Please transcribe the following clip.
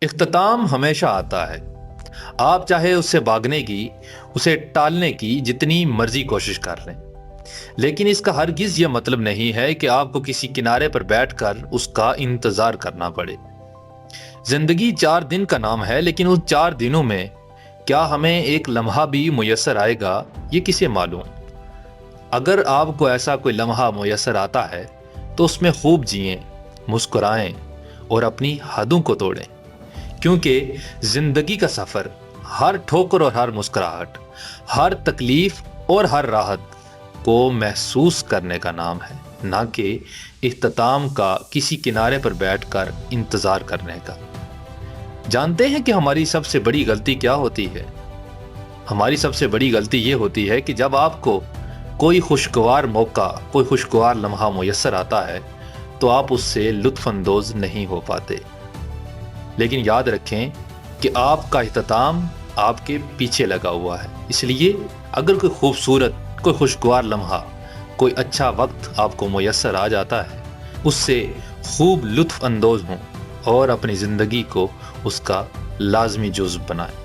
اختتام ہمیشہ آتا ہے، آپ چاہے اس سے بھاگنے کی، اسے ٹالنے کی جتنی مرضی کوشش کر لیں، لیکن اس کا ہرگز یہ مطلب نہیں ہے کہ آپ کو کسی کنارے پر بیٹھ کر اس کا انتظار کرنا پڑے۔ زندگی 4 دن کا نام ہے، لیکن ان 4 دنوں میں کیا ہمیں ایک لمحہ بھی میسر آئے گا، یہ کسے معلوم؟ اگر آپ کو ایسا کوئی لمحہ میسر آتا ہے تو اس میں خوب جئیں، مسکرائیں اور اپنی حدوں کو توڑیں، کیونکہ زندگی کا سفر ہر ٹھوکر اور ہر مسکراہٹ، ہر تکلیف اور ہر راحت کو محسوس کرنے کا نام ہے، نہ کہ اختتام کا کسی کنارے پر بیٹھ کر انتظار کرنے کا۔ جانتے ہیں کہ ہماری سب سے بڑی غلطی کیا ہوتی ہے؟ ہماری سب سے بڑی غلطی یہ ہوتی ہے کہ جب آپ کو کوئی خوشگوار موقع، کوئی خوشگوار لمحہ میسر آتا ہے تو آپ اس سے لطف اندوز نہیں ہو پاتے۔ لیکن یاد رکھیں کہ آپ کا اختتام آپ کے پیچھے لگا ہوا ہے، اس لیے اگر کوئی خوبصورت، کوئی خوشگوار لمحہ، کوئی اچھا وقت آپ کو میسر آ جاتا ہے، اس سے خوب لطف اندوز ہوں اور اپنی زندگی کو اس کا لازمی جزو بنائیں۔